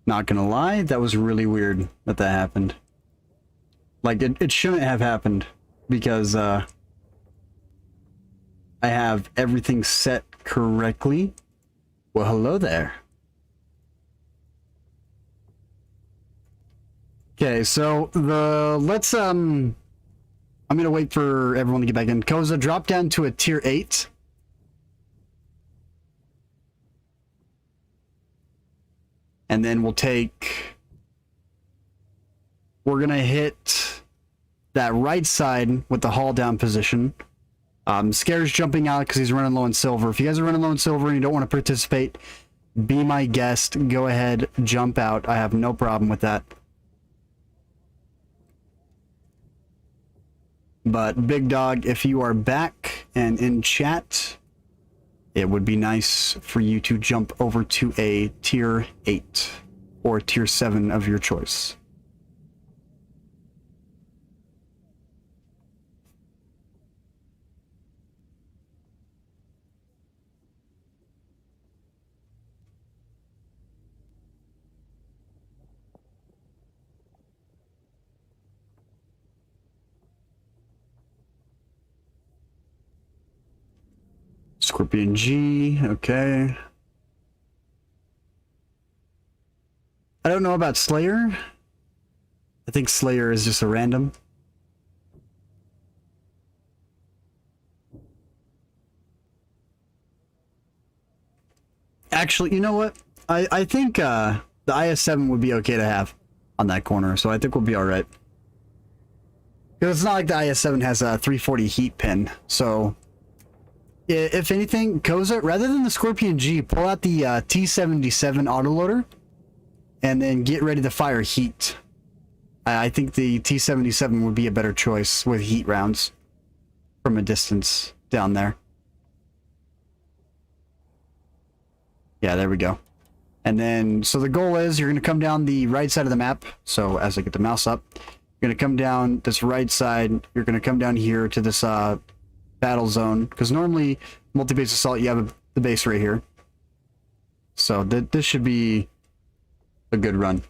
Not gonna lie, that was really weird that that happened. Like, it shouldn't have happened, because, I have everything set correctly. Well, hello there. Okay, so I'm gonna wait for everyone to get back in. Koza, drop down to a tier 8. And then we're gonna hit that right side with the haul down position. Scare's jumping out because he's running low on silver. If you guys are running low on silver and you don't want to participate, be my guest. Go ahead, jump out. I have no problem with that. But Big Dog, if you are back and in chat, it would be nice for you to jump over to a tier 8 or tier 7 of your choice. Scorpion G, okay. I don't know about Slayer. I think Slayer is just a random. Actually, you know what? I think the IS-7 would be okay to have on that corner, so I think we'll be alright. Because it's not like the IS-7 has a 340 heat pin, so... If anything, Koza, rather than the Scorpion G, pull out the T77 autoloader and then get ready to fire heat. I think the T77 would be a better choice with heat rounds from a distance down there. Yeah, there we go. And then, so the goal is you're going to come down the right side of the map. So as I get the mouse up, you're going to come down this right side. You're going to come down here to this battle zone, because normally multi-base assault you have the base right here, so this should be a good run.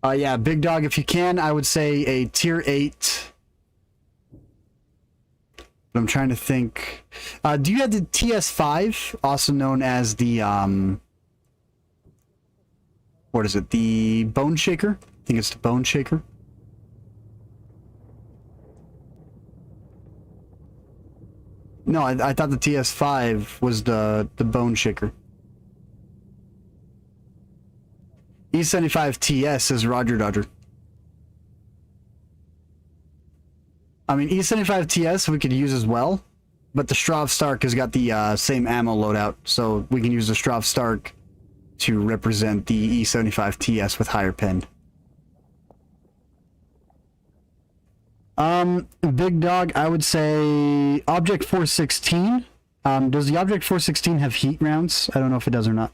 Yeah, Big Dog, if you can, I would say a tier 8. But I'm trying to think, do you have the TS5, also known as the what is it, the Bone Shaker? I think it's the Bone Shaker. No, I thought the TS5 was the Bone Shaker. E75 TS is Roger Dodger. I mean, E75 TS we could use as well, but the Strav Stark has got the same ammo loadout, so we can use the Strav Stark to represent the E75 TS with higher pin. Big Dog, I would say Object 416. Does the Object 416 have heat rounds? I don't know if it does or not.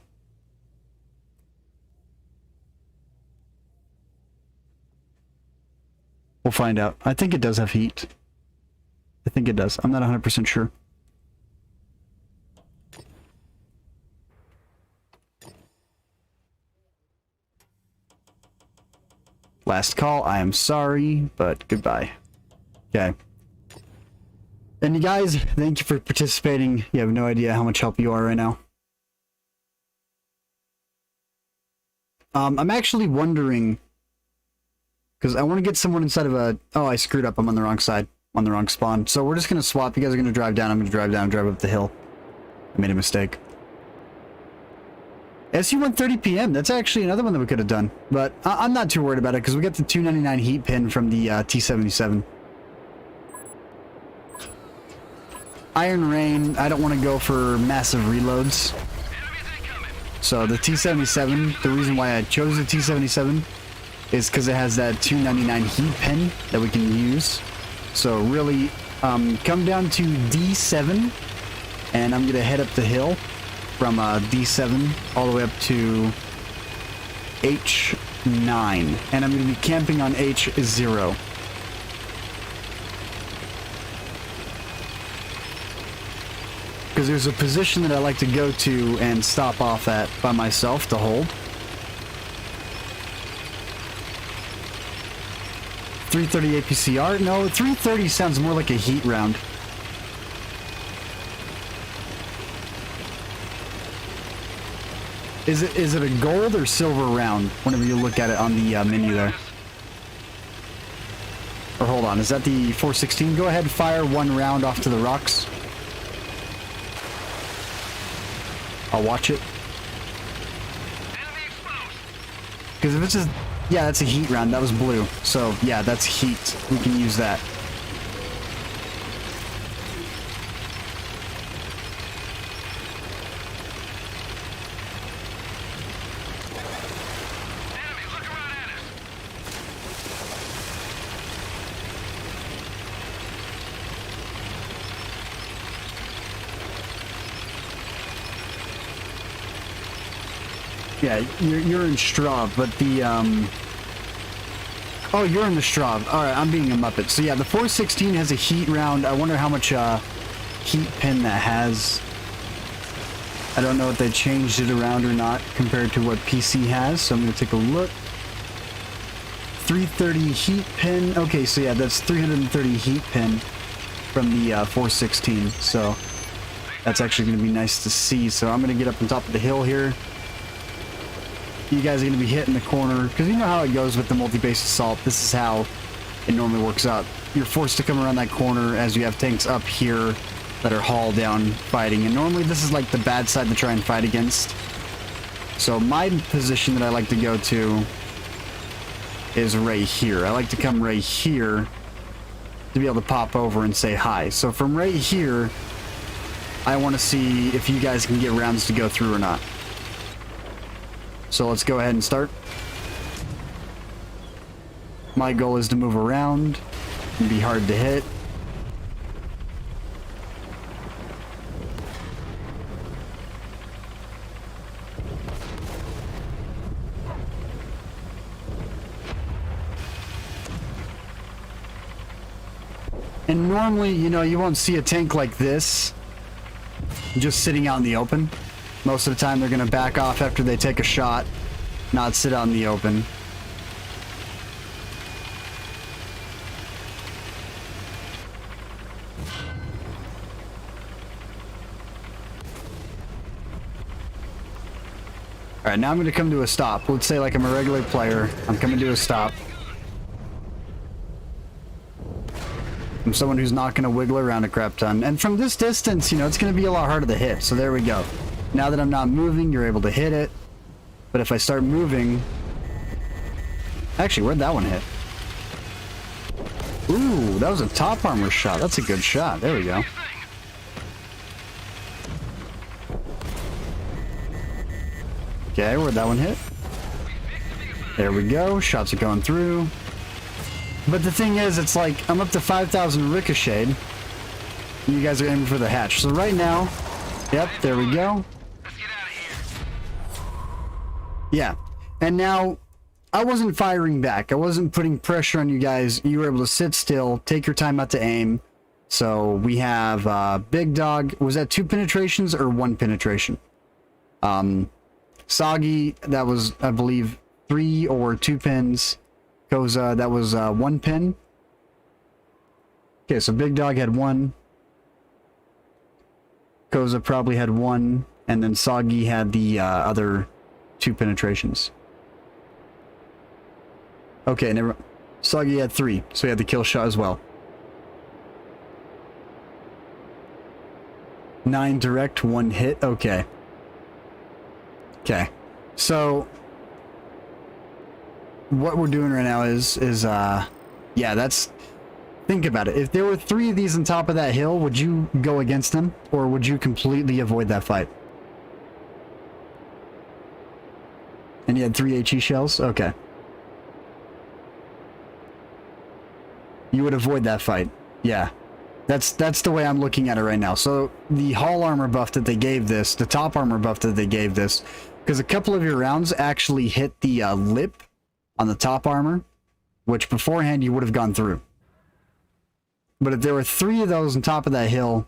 We'll find out. I think it does have heat. I think it does. I'm not 100% sure. Last call. I am sorry, but goodbye. Okay. And you guys, thank you for participating. You have no idea how much help you are right now. I'm actually wondering, because I want to get someone inside of a... Oh, I screwed up. I'm on the wrong side. On the wrong spawn. So we're just going to swap. You guys are going to drive down. I'm going to drive down and drive up the hill. I made a mistake. SU-130 PM. That's actually another one that we could have done. But I'm not too worried about it because we got the 299 heat pin from the T77. Iron Rain, I don't want to go for massive reloads. So the T77, the reason why I chose the T77 is because it has that 299 heat pin that we can use. So really, come down to D7, and I'm going to head up the hill from D7 all the way up to H9. And I'm going to be camping on H0. Because there's a position that I like to go to and stop off at by myself to hold. 330 APCR? No, 330 sounds more like a heat round. Is it a gold or silver round whenever you look at it on the menu there? Or hold on, is that the 416? Go ahead, fire one round off to the rocks. I'll watch it. Because if it's just... Yeah, that's a heat round. That was blue. So, yeah, that's heat. We can use that. Yeah, you're in Straub, but the, Oh, you're in the Straub. Alright, I'm being a Muppet. So yeah, the 416 has a heat round. I wonder how much, heat pin that has. I don't know if they changed it around or not compared to what PC has, so I'm gonna take a look. 330 heat pin. Okay, so yeah, that's 330 heat pin from the, 416, so that's actually gonna be nice to see. So I'm gonna get up on top of the hill here. You guys are going to be hitting the corner, because you know how it goes with the multi-base assault. This is how it normally works out. You're forced to come around that corner as you have tanks up here that are haul down fighting, and normally this is like the bad side to try and fight against. So my position that I like to go to is right here. I like to come right here to be able to pop over and say hi. So from right here, I want to see if you guys can get rounds to go through or not. So let's go ahead and start. My goal is to move around and be hard to hit. And normally, you know, you won't see a tank like this just sitting out in the open. Most of the time they're going to back off after they take a shot, not sit out in the open. Alright, now I'm going to come to a stop. Let's say like I'm a regular player. I'm coming to a stop. I'm someone who's not going to wiggle around a crap ton. And from this distance, you know, it's going to be a lot harder to hit. So there we go. Now that I'm not moving, you're able to hit it. But if I start moving... Actually, where'd that one hit? Ooh, that was a top armor shot. That's a good shot. There we go. Okay, where'd that one hit? There we go. Shots are going through. But the thing is, it's like, I'm up to 5,000 ricocheted. You guys are aiming for the hatch. So right now... Yep, there we go. Yeah, and now I wasn't firing back. I wasn't putting pressure on you guys. You were able to sit still, take your time out to aim. So we have Big Dog. Was that 2 penetrations or 1 penetration? Soggy, that was, I believe, 3 or 2 pins. Koza, that was 1 pin. Okay, so Big Dog had 1. Koza probably had 1. And then Soggy had the other 2 penetrations. Okay, never. Soggy had 3, so he had the kill shot as well. 9 direct, 1 hit. Okay. Okay. So what we're doing right now is yeah, that's... Think about it. If there were 3 of these on top of that hill, would you go against them, or would you completely avoid that fight? And you had 3 HE shells? Okay. You would avoid that fight. Yeah. That's the way I'm looking at it right now. So, the hull armor buff that they gave this, the top armor buff that they gave this, because a couple of your rounds actually hit the lip on the top armor, which beforehand you would have gone through. But if there were 3 of those on top of that hill,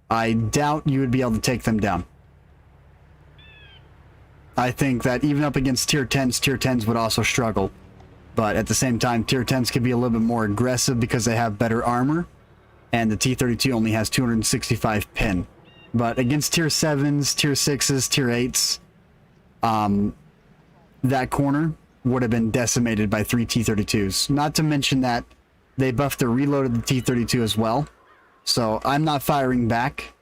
I doubt you would be able to take them down. I think that even up against tier 10s would also struggle. But at the same time, tier 10s can be a little bit more aggressive because they have better armor, and the T-32 only has 265 pin. But against tier 7s, tier 6s, tier 8s, that corner would have been decimated by 3 T-32s. Not to mention that they buffed the reload of the T-32 as well. So I'm not firing back.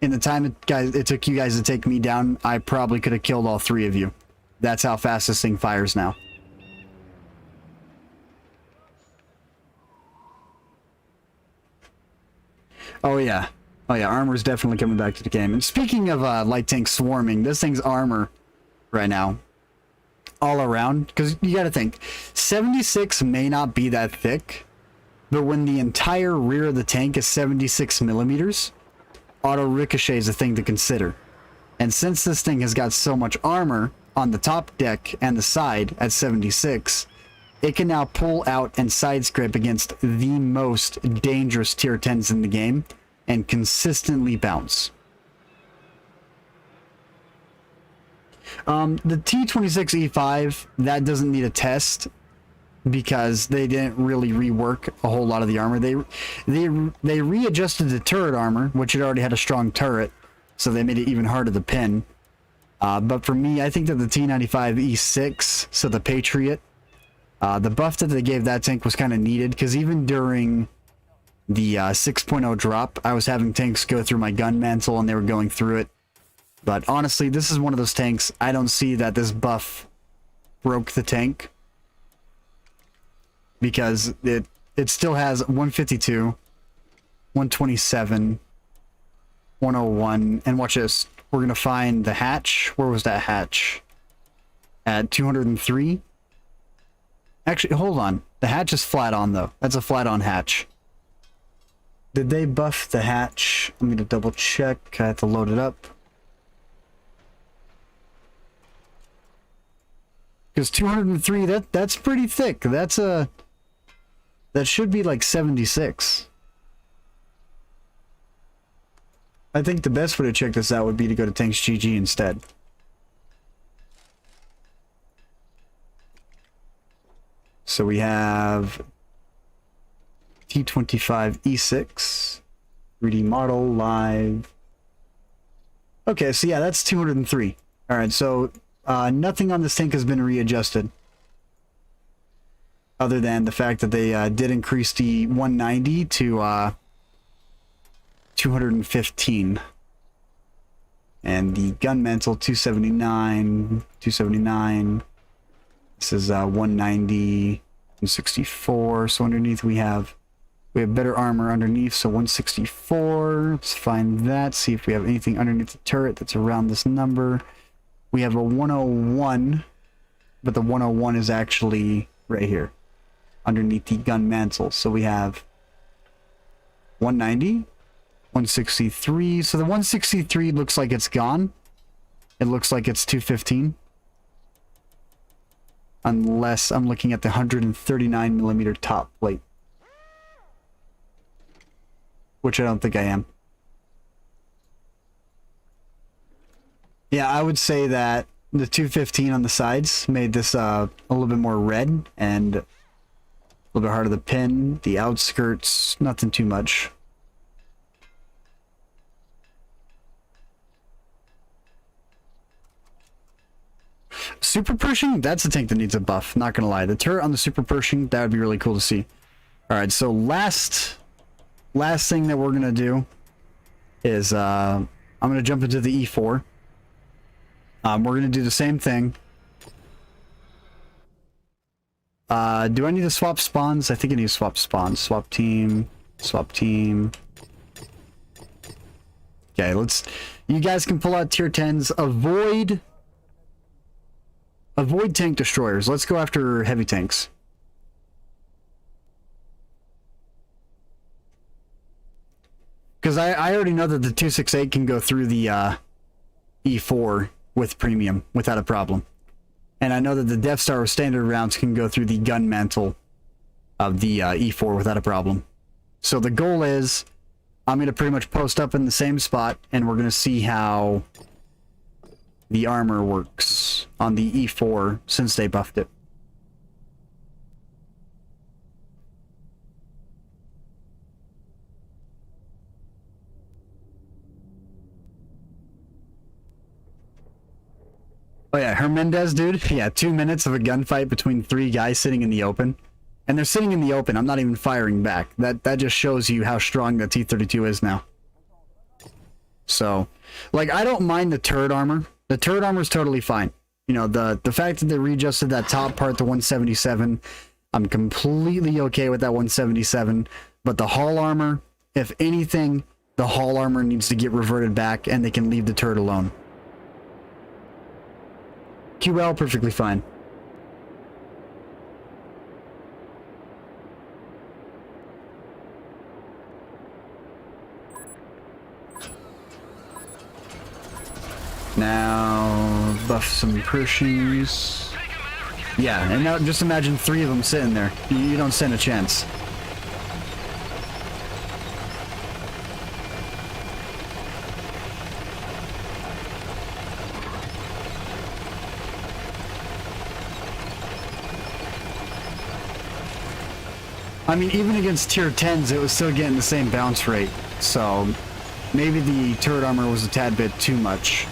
In the time it took you guys to take me down, I probably could have killed all 3 of you. That's how fast this thing fires now. Oh yeah. Oh yeah, armor's definitely coming back to the game. And speaking of light tank swarming, this thing's armor right now, all around, because you gotta think, 76 may not be that thick, but when the entire rear of the tank is 76 millimeters, auto ricochet is a thing to consider. And since this thing has got so much armor on the top deck and the side at 76, it can now pull out and side scrape against the most dangerous tier 10s in the game and consistently bounce. The T-26E5, that doesn't need a test because they didn't really rework a whole lot of the armor. They readjusted the turret armor, which it already had a strong turret, so they made it even harder to pin. But for me, I think that the T-95E6, so the Patriot, the buff that they gave that tank was kind of needed, because even during the 6.0 drop, I was having tanks go through my gun mantle and they were going through it. But honestly, this is one of those tanks, I don't see that this buff broke the tank, because it still has 152, 127, 101, and watch this. We're going to find the hatch. Where was that hatch? At 203. Actually, hold on. The hatch is flat on, though. That's a flat on hatch. Did they buff the hatch? I'm going to double check. I have to load it up. Because 203, that's pretty thick. That should be like 76. I think the best way to check this out would be to go to Tanks GG instead. So we have T25E6, 3D model, live. Okay, so yeah, that's 203. Alright, so nothing on this tank has been readjusted, other than the fact that they did increase the 190 to 215. And the gun mantle 279, 279. This is 190 and 64. So underneath we have better armor underneath, so 164. Let's find that, see if we have anything underneath the turret that's around this number. We have a 101, but the 101 is actually right here underneath the gun mantle. So we have 190, 163. So the 163 looks like it's gone. It looks like it's 215. Unless I'm looking at the 139 millimeter top plate, which I don't think I am. Yeah, I would say that the 215 on the sides made this a little bit more red and a little bit harder to pin. The outskirts, nothing too much. Super Pershing, that's a tank that needs a buff, not gonna lie. The turret on the Super Pershing, that would be really cool to see. Alright, so last thing that we're gonna do is I'm gonna jump into the E4. We're gonna do the same thing. Do I need to swap spawns? I think I need to swap spawns. Swap team. Swap team. Okay, you guys can pull out tier 10s. Avoid tank destroyers. Let's go after heavy tanks. Because I already know that the 268 can go through the E4 with premium without a problem. And I know that the Death Star with standard rounds can go through the gun mantle of the E4 without a problem. So the goal is, I'm going to pretty much post up in the same spot, and we're going to see how the armor works on the E4 since they buffed it. Oh yeah, Hernandez, dude. Yeah, 2 minutes of a gunfight between 3 guys sitting in the open. And they're sitting in the open. I'm not even firing back. That just shows you how strong the T-32 is now. So, like, I don't mind the turret armor. The turret armor is totally fine. You know, the fact that they readjusted that top part to 177, I'm completely okay with that 177. But the hull armor, if anything, the hull armor needs to get reverted back and they can leave the turret alone. QL, perfectly fine. Now, buff some Pershings. Yeah, and now just imagine 3 of them sitting there. You don't stand a chance. I mean, even against tier 10s, it was still getting the same bounce rate. So, maybe the turret armor was a tad bit too much.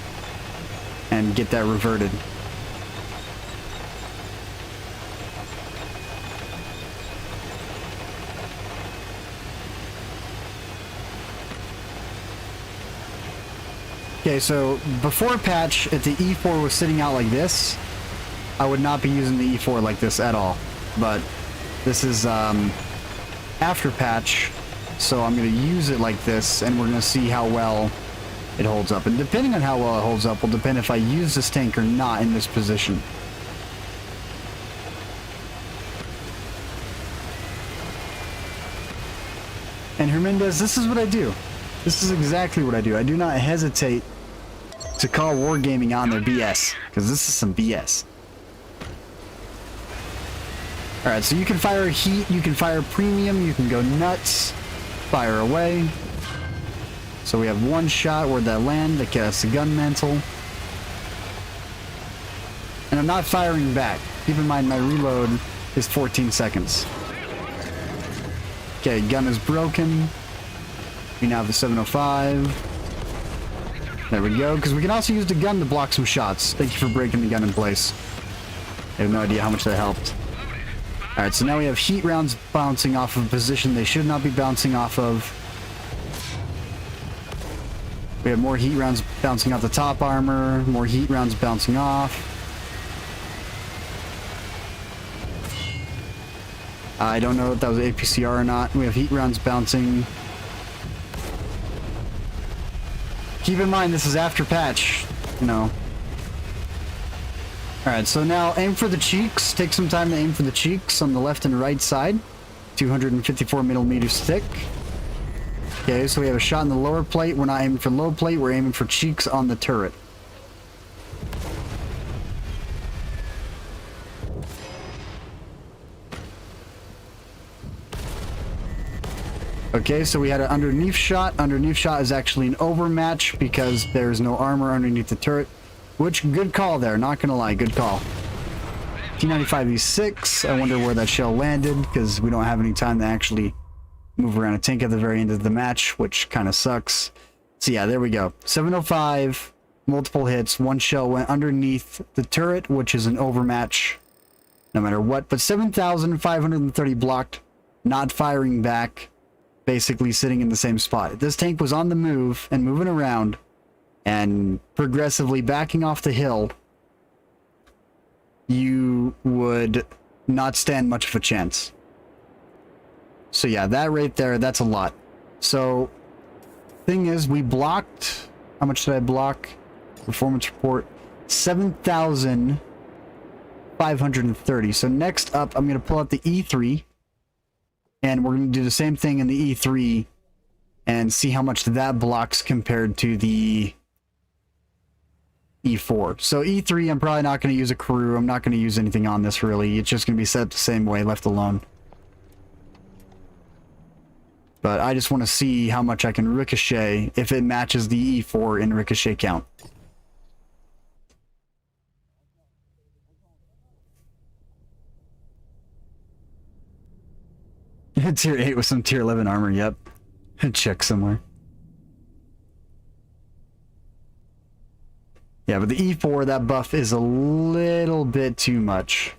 And get that reverted. Okay, so before patch, if the E4 was sitting out like this, I would not be using the E4 like this at all. But this is after patch, so I'm going to use it like this, and we're going to see how well it holds up. And depending on how well it holds up will depend if I use this tank or not in this position. And Hernandez, this is what I do. This is exactly what I do. I do not hesitate to call Wargaming on their BS, because this is some BS. Alright, so you can fire heat, you can fire premium, you can go nuts, fire away. So we have 1 shot, where'd that land? That casts the gun mantle. And I'm not firing back. Keep in mind my reload is 14 seconds. Okay, gun is broken. We now have the 705. There we go, because we can also use the gun to block some shots. Thank you for breaking the gun in place. I have no idea how much that helped. Alright, so now we have heat rounds bouncing off of a position they should not be bouncing off of. We have more heat rounds bouncing off the top armor, more heat rounds bouncing off. I don't know if that was APCR or not. We have heat rounds bouncing. Keep in mind, this is after patch, you know. Alright, so now aim for the cheeks. Take some time to aim for the cheeks on the left and right side. 254 millimeters thick. Okay, so we have a shot in the lower plate. We're not aiming for low plate, we're aiming for cheeks on the turret. Okay, so we had an underneath shot. Underneath shot is actually an overmatch because there's no armor underneath the turret. Which, good call there, not gonna lie, good call. T95E6, I wonder where that shell landed because we don't have any time to actually move around a tank at the very end of the match, which kind of sucks. So yeah, there we go. 705, multiple hits, 1 shell went underneath the turret, which is an overmatch no matter what. But 7,530 blocked, not firing back, basically sitting in the same spot. If this tank was on the move and moving around and progressively backing off the hill, you would not stand much of a chance. So yeah, that right there, that's a lot. So, thing is, we blocked, how much did I block? Performance report, 7,530. So next up, I'm going to pull out the E3, and we're going to do the same thing in the E3, and see how much that blocks compared to the E4. So E3, I'm probably not going to use a crew. I'm not going to use anything on this, really. It's just going to be set the same way, left alone. But I just want to see how much I can ricochet if it matches the E4 in ricochet count. Tier 8 with some tier 11 armor, yep. Check somewhere. Yeah, but the E4, that buff is a little bit too much.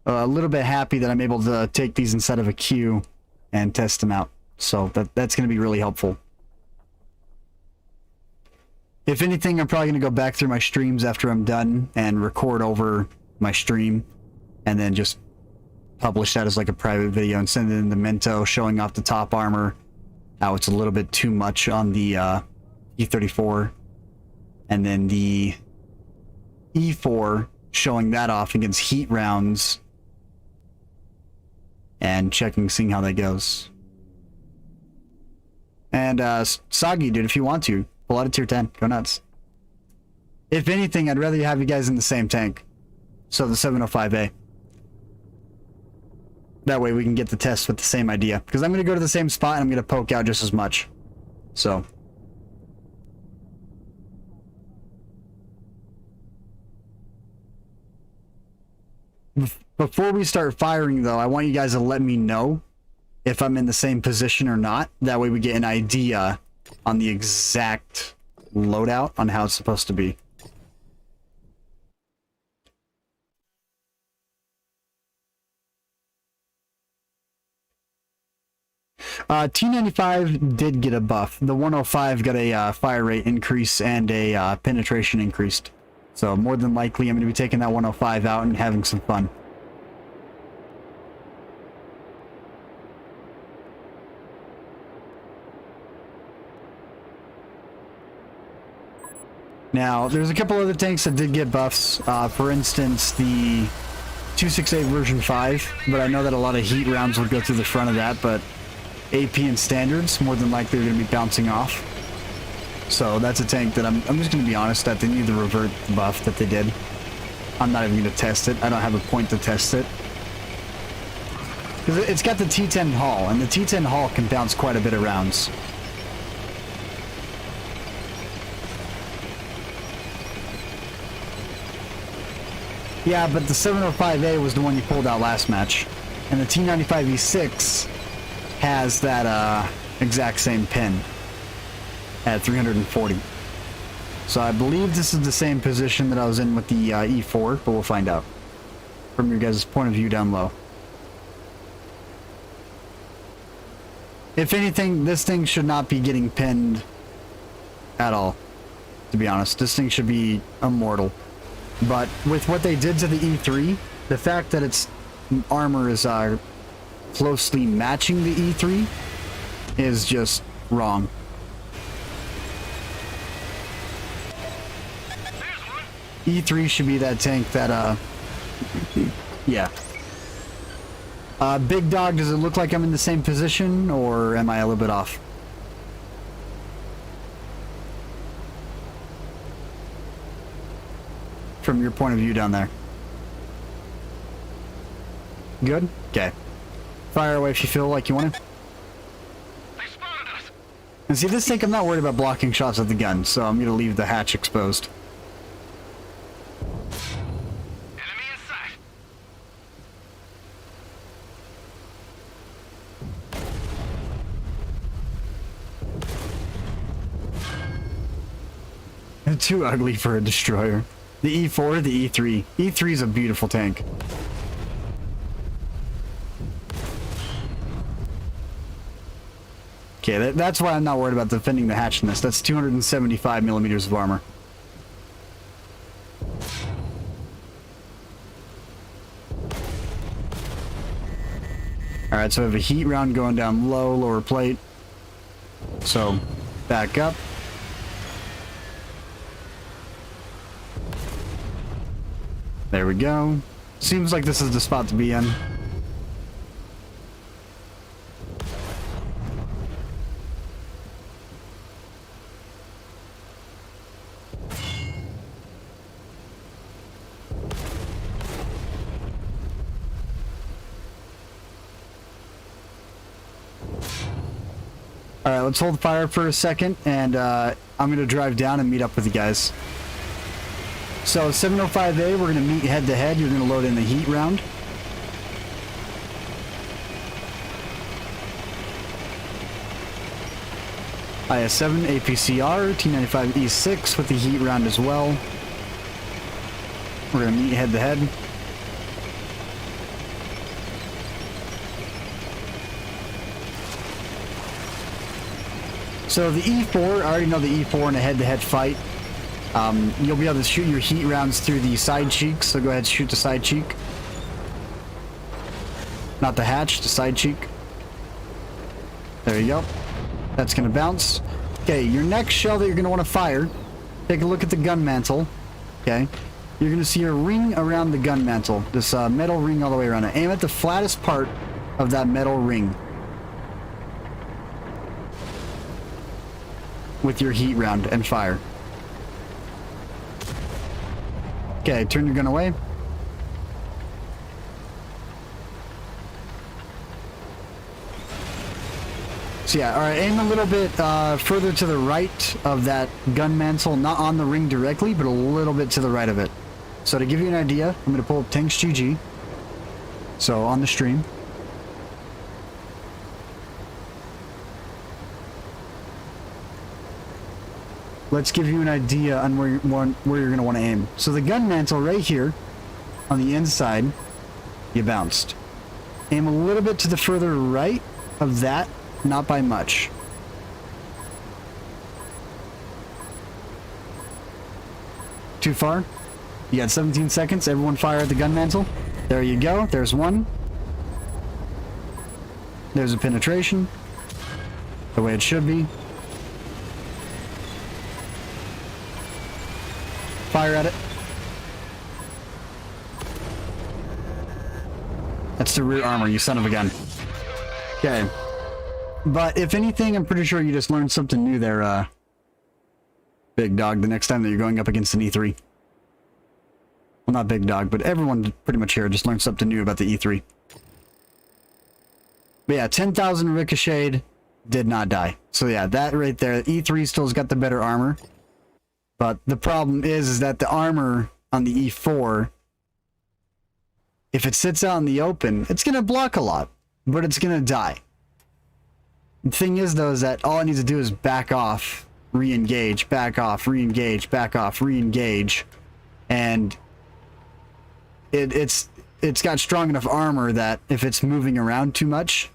A little bit happy that I'm able to take these instead of a Q and test them out. So that's going to be really helpful. If anything, I'm probably going to go back through my streams after I'm done and record over my stream and then just publish that as like a private video and send it in the Minto showing off the top armor, how it's a little bit too much on the E34, and then the E4 showing that off against heat rounds and seeing how that goes. And Soggy, dude, if you want to, pull out a tier 10. Go nuts. If anything, I'd rather have you guys in the same tank. So the 705A. That way we can get the test with the same idea. Because I'm going to go to the same spot and I'm going to poke out just as much. So. Before we start firing, though, I want you guys to let me know if I'm in the same position or not. That way we get an idea on the exact loadout on how it's supposed to be. T95 did get a buff. The 105 got a fire rate increase and a penetration increased. So more than likely I'm going to be taking that 105 out and having some fun. Now, there's a couple other tanks that did get buffs. For instance, the 268 version 5, but I know that a lot of heat rounds would go through the front of that, but AP and standards, more than likely, are going to be bouncing off. So that's a tank that I'm just going to be honest that they need to revert the buff that they did. I'm not even going to test it. I don't have a point to test it. Because it's got the T10 hull, and the T10 hull can bounce quite a bit of rounds. Yeah, but the 705A was the one you pulled out last match. And the T95E6 has that exact same pin at 340. So I believe this is the same position that I was in with the E4, but we'll find out from your guys' point of view down low. If anything, this thing should not be getting pinned at all, to be honest. This thing should be immortal. But with what they did to the E3, the fact that its armor is closely matching the E3 is just wrong. E3 should be that tank that, yeah. Big Dog, does it look like I'm in the same position, or am I a little bit off? From your point of view down there. Good? Okay. Fire away if you feel like you want to. They spotted us. And see, this tank, I'm not worried about blocking shots at the gun, so I'm going to leave the hatch exposed. Enemy in sight. Too ugly for a destroyer. The E4, the E3. E3 is a beautiful tank. Okay, that's why I'm not worried about defending the hatch in this. That's 275 millimeters of armor. Alright, so we have a heat round going down low, lower plate. So, back up. There we go. Seems like this is the spot to be in. Alright, let's hold fire for a second, and I'm going to drive down and meet up with you guys. So 705A, we're going to meet head to head. You're going to load in the heat round. IS-7, APCR, T-95E6 with the heat round as well. We're going to meet head-to-head. So the E4, I already know the E4 in a head-to-head fight. You'll be able to shoot your heat rounds through the side cheek, so go ahead and shoot the side cheek. Not the hatch, the side cheek. There you go. That's going to bounce. Okay, your next shell that you're going to want to fire, take a look at the gun mantle. Okay, you're going to see a ring around the gun mantle. This metal ring all the way around it. Aim at the flattest part of that metal ring with your heat round and fire. Okay, turn your gun away. So yeah, alright, aim a little bit further to the right of that gun mantle, not on the ring directly, but a little bit to the right of it. So to give you an idea, I'm going to pull up Tanks GG. So on the stream. Let's give you an idea on where you're going to want to aim. So the gun mantle right here, on the inside, you bounced. Aim a little bit to the further right of that. Not by much. Too far? You got 17 seconds. Everyone fire at the gun mantle. There you go. There's one. There's a penetration. The way it should be. Fire at it. That's the rear armor, you son of a gun. Okay. But if anything, I'm pretty sure you just learned something new there, Big Dog, the next time that you're going up against an E3. Well, not Big Dog, but everyone pretty much here just learned something new about the E3. But yeah, 10,000 ricocheted, did not die. So yeah, that right there, E3 still's got the better armor. But the problem is that the armor on the E4, if it sits out in the open, it's going to block a lot, but it's going to die. The thing is, though, is that all it needs to do is back off, re-engage, back off, re-engage, back off, re-engage, and it's got strong enough armor that if it's moving around too much,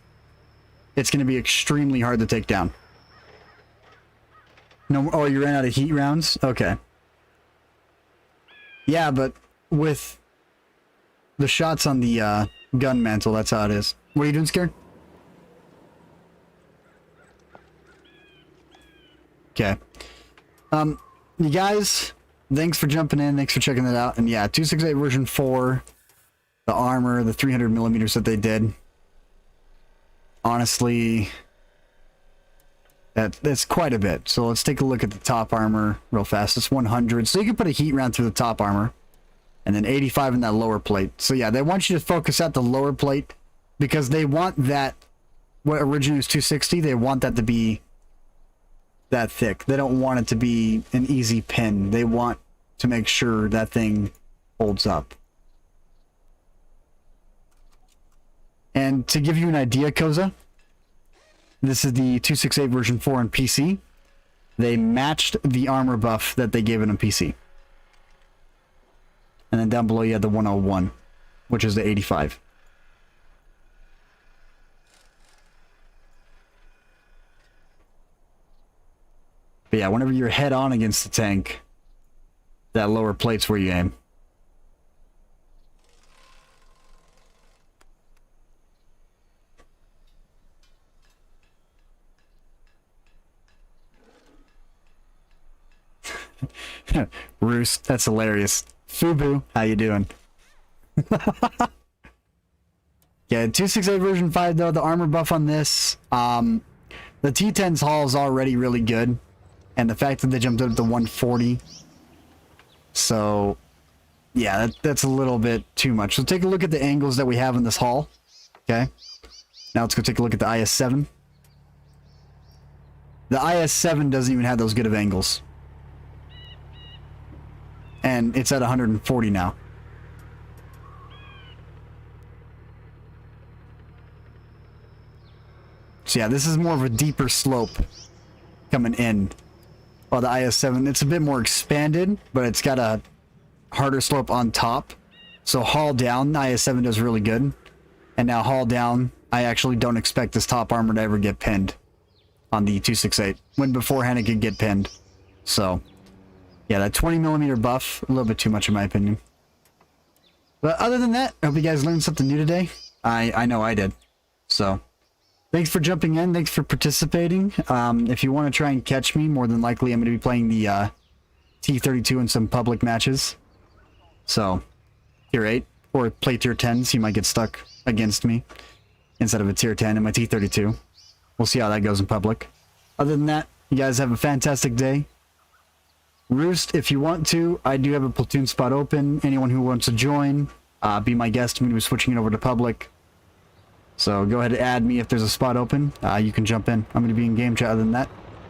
it's going to be extremely hard to take down. No, oh, you ran out of heat rounds? Okay. Yeah, but with the shots on the gun mantle, that's how it is. What are you doing, Scared? Okay. You guys, thanks for jumping in. Thanks for checking that out. And yeah, 268 version 4, the armor, the 300 millimeters that they did. Honestly, that's quite a bit. So let's take a look at the top armor real fast. It's 100. So you can put a heat round through the top armor. And then 85 in that lower plate. So yeah, they want you to focus at the lower plate because they want that, what originally was 260, they want that to be that thick. They don't want it to be an easy pin. They want to make sure that thing holds up. And to give you an idea, Koza, this is the 268 version 4 on PC. They matched the armor buff that they gave it on PC. And then down below you had the 101, which is the 85. But yeah, whenever you're head on against the tank, that lower plate's where you aim. Roost, that's hilarious. Fubu, how you doing? Yeah, 268 version 5 though, the armor buff on this, the T10's haul is already really good. And the fact that they jumped up to 140. So, yeah, that's a little bit too much. So take a look at the angles that we have in this haul. Okay. Now let's go take a look at the IS-7. The IS-7 doesn't even have those good of angles. And it's at 140 now. So yeah, this is more of a deeper slope coming in. While the IS-7, it's a bit more expanded, but it's got a harder slope on top. So haul down, the IS-7 does really good. And now haul down, I actually don't expect this top armor to ever get pinned on the 268, when beforehand it could get pinned. So, yeah, that 20mm buff, a little bit too much in my opinion. But other than that, I hope you guys learned something new today. I know I did. So, thanks for jumping in. Thanks for participating. If you want to try and catch me, more than likely I'm going to be playing the T-32 in some public matches. So, tier 8 or play tier 10, so you might get stuck against me instead of a tier 10 in my T-32. We'll see how that goes in public. Other than that, you guys have a fantastic day. Roost, if you want to, I do have a platoon spot open. Anyone who wants to join, be my guest. I'm going to be switching it over to public. So go ahead and add me if there's a spot open. You can jump in. I'm going to be in game chat other than that.